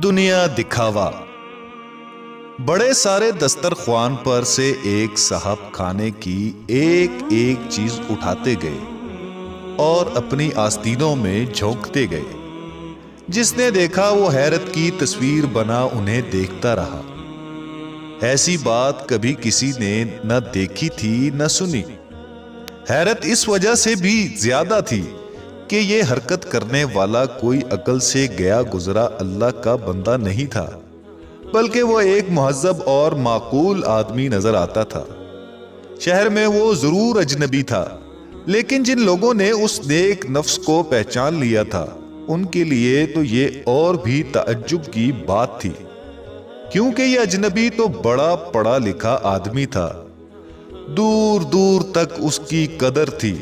दुनिया दिखावा। बड़े सारे दस्तरख्वान पर से एक साहब खाने की एक एक चीज उठाते गए और अपनी आस्तीनों में झोंकते गए। जिसने देखा वो हैरत की तस्वीर बना उन्हें देखता रहा। ऐसी बात कभी किसी ने न देखी थी न सुनी। हैरत इस वजह से भी ज्यादा थी कि ये हरकत करने वाला कोई अकल से गया गुजरा अल्लाह का बंदा नहीं था, बल्कि वो एक मुहज्जब और माकूल आदमी नजर आता था। शहर में वो जरूर अजनबी था, लेकिन जिन लोगों ने उस नेक नफ्स को पहचान लिया था उनके लिए तो ये और भी ताज्जुब की बात थी, क्योंकि ये अजनबी तो बड़ा पढ़ा लिखा आदमी था। दूर दूर तक उसकी कदर थी।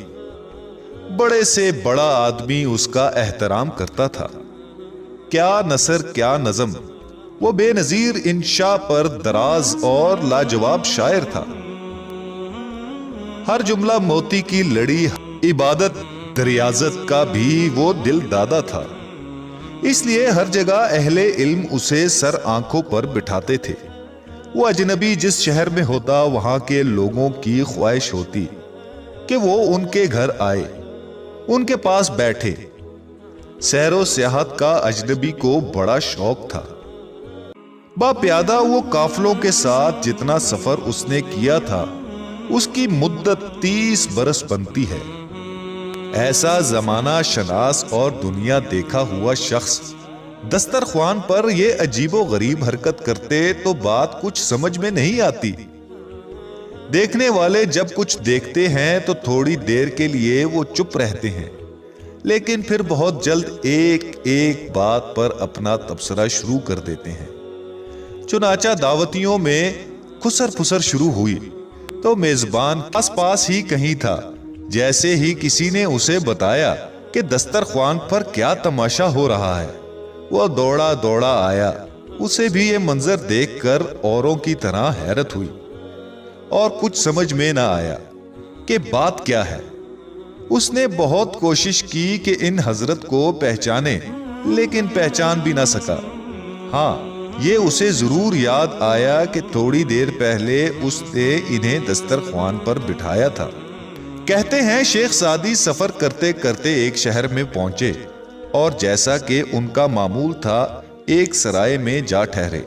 बड़े से बड़ा आदमी उसका एहतराम करता था। क्या नसर क्या नज़म। वो बेनजीर इंशा पर दराज और लाजवाब शायर था। हर जुमला मोती की लड़ी इबादत रियाजत का भी वो दिल दादा था। इसलिए हर जगह अहले इल्म उसे सर आंखों पर बिठाते थे। वो अजनबी जिस शहर में होता वहां के लोगों की ख्वाहिश होती कि वो उनके घर आए, उनके पास बैठे। सैरो सियाहत का अजनबी को बड़ा शौक था। बाप्यादा वो काफलों के साथ जितना सफर उसने किया था उसकी मुद्दत 30 बरस बनती है। ऐसा जमाना शनास और दुनिया देखा हुआ शख्स दस्तरख्वान पर ये अजीबो गरीब हरकत करते तो बात कुछ समझ में नहीं आती। देखने वाले जब कुछ देखते हैं तो थोड़ी देर के लिए वो चुप रहते हैं, लेकिन फिर बहुत जल्द एक एक बात पर अपना तबसरा शुरू कर देते हैं। चुनाचा दावतियों में खुसर फुसर शुरू हुई तो मेजबान आस पास ही कहीं था। जैसे ही किसी ने उसे बताया कि दस्तरख्वान पर क्या तमाशा हो रहा है, वो दौड़ा दौड़ा आया। उसे भी ये मंजर देखकर औरों की तरह हैरत हुई और कुछ समझ में ना आया कि बात क्या है। उसने बहुत कोशिश की कि इन हजरत को पहचाने, लेकिन पहचान भी ना सका। हाँ, ये उसे जरूर याद आया कि थोड़ी देर पहले उसने इन्हें दस्तरख्वान पर बिठाया था। कहते हैं शेख सादी सफर करते करते एक शहर में पहुंचे और जैसा कि उनका मामूल था एक सराय में जा ठहरे।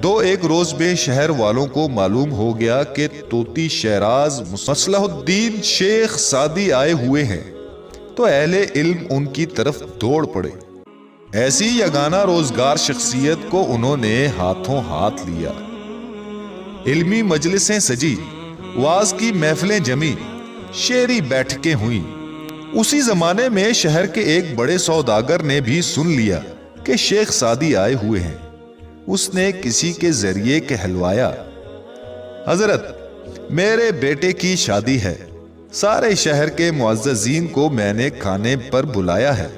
दो एक रोज में शहर वालों को मालूम हो गया कि तोती शहराज मसलहुद्दीन शेख सादी आए हुए हैं, तो अहले इल्म उनकी तरफ दौड़ पड़े। ऐसी यगाना रोजगार शख्सियत को उन्होंने हाथों हाथ लिया। इल्मी मजलिसें सजी, वाज की महफिलें जमी, शेरी बैठकें हुई। उसी जमाने में शहर के एक बड़े सौदागर ने भी सुन लिया कि शेख सादी आए हुए हैं। उसने किसी के जरिए कहलवाया, हजरत मेरे बेटे की शादी है, सारे शहर के मुअज़्ज़ज़ीन को मैंने खाने पर बुलाया है।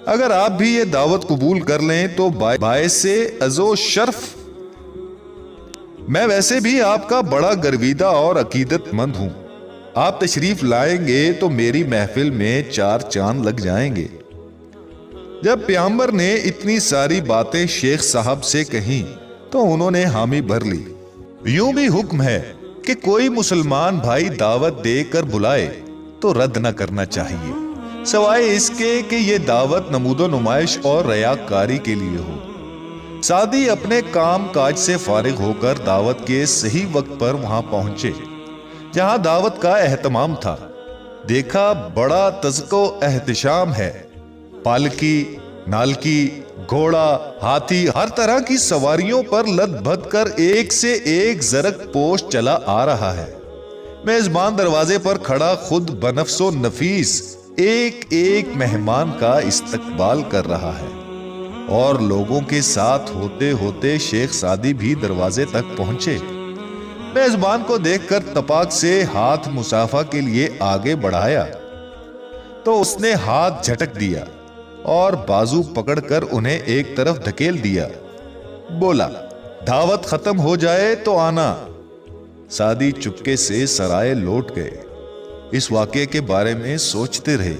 अगर आप भी ये दावत कबूल कर लें तो बायसे अज़ो शर्फ। मैं वैसे भी आपका बड़ा गर्विदा और अकीदतमंद हूं। आप तशरीफ लाएंगे तो मेरी महफिल में 4 चांद लग जाएंगे। जब प्याम्बर ने इतनी सारी बातें शेख साहब से कही तो उन्होंने हामी भर ली। यूं भी हुक्म है कि कोई मुसलमान भाई दावत देकर बुलाए तो रद्द न करना चाहिए, सवाए इसके कि ये दावत नमूदो नुमाइश और रयाकारी के लिए हो। सादी अपने काम काज से फारिग होकर दावत के सही वक्त पर वहां पहुंचे जहां दावत का एहतमाम था। देखा बड़ा तज़को एहतिशाम है। पालकी, नालकी, घोड़ा, हाथी, हर तरह की सवारियों पर लद-भद कर एक से एक जरक पोश चला आ रहा है। मेजबान दरवाजे पर खड़ा खुद बनफ्सो नफीस एक एक मेहमान का इस्तकबाल कर रहा है और लोगों के साथ होते होते शेख सादी भी दरवाजे तक पहुंचे। मेजबान को देखकर तपाक से हाथ मुसाफा के लिए आगे बढ़ाया तो उसने हाथ झटक दिया और बाजू पकड़कर उन्हें एक तरफ धकेल दिया। बोला, दावत खत्म हो जाए तो आना। सादी चुपके से सराय लौट गए। इस वाकये के बारे में सोचते रहे,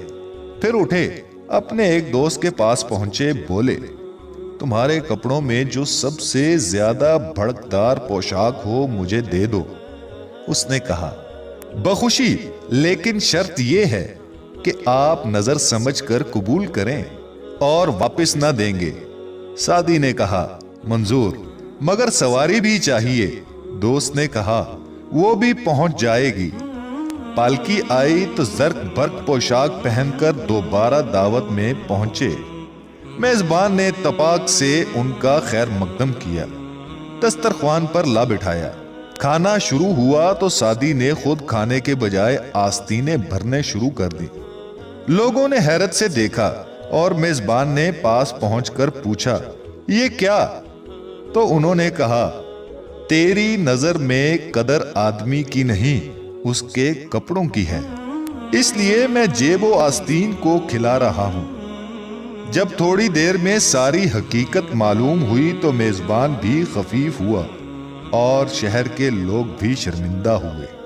फिर उठे, अपने एक दोस्त के पास पहुंचे। बोले, تمہارے کپڑوں میں جو سب سے زیادہ بھڑکدار پوشاک ہو مجھے دے دو۔ اس نے کہا، بخوشی، لیکن شرط یہ ہے کہ آپ نظر سمجھ کر قبول کریں اور واپس نہ دیں گے۔ سعدی نے کہا، منظور، مگر سواری بھی چاہیے۔ دوست نے کہا، وہ بھی پہنچ جائے گی۔ پالکی آئی تو زرق برق پوشاک پہن کر دوبارہ دعوت میں پہنچے۔ میزبان نے تپاک سے ان کا خیر مقدم کیا، دسترخوان پر لا بٹھایا۔ کھانا شروع ہوا تو سعدی نے خود کھانے کے بجائے آستینیں بھرنے شروع کر دی۔ لوگوں نے حیرت سے دیکھا اور میزبان نے پاس پہنچ کر پوچھا، یہ کیا؟ تو انہوں نے کہا، تیری نظر میں قدر آدمی کی نہیں، اس کے کپڑوں کی ہے، اس لیے میں جیب و آستین کو کھلا رہا ہوں۔ جب تھوڑی دیر میں ساری حقیقت معلوم ہوئی تو میزبان بھی خفیف ہوا اور شہر کے لوگ بھی شرمندہ ہوئے۔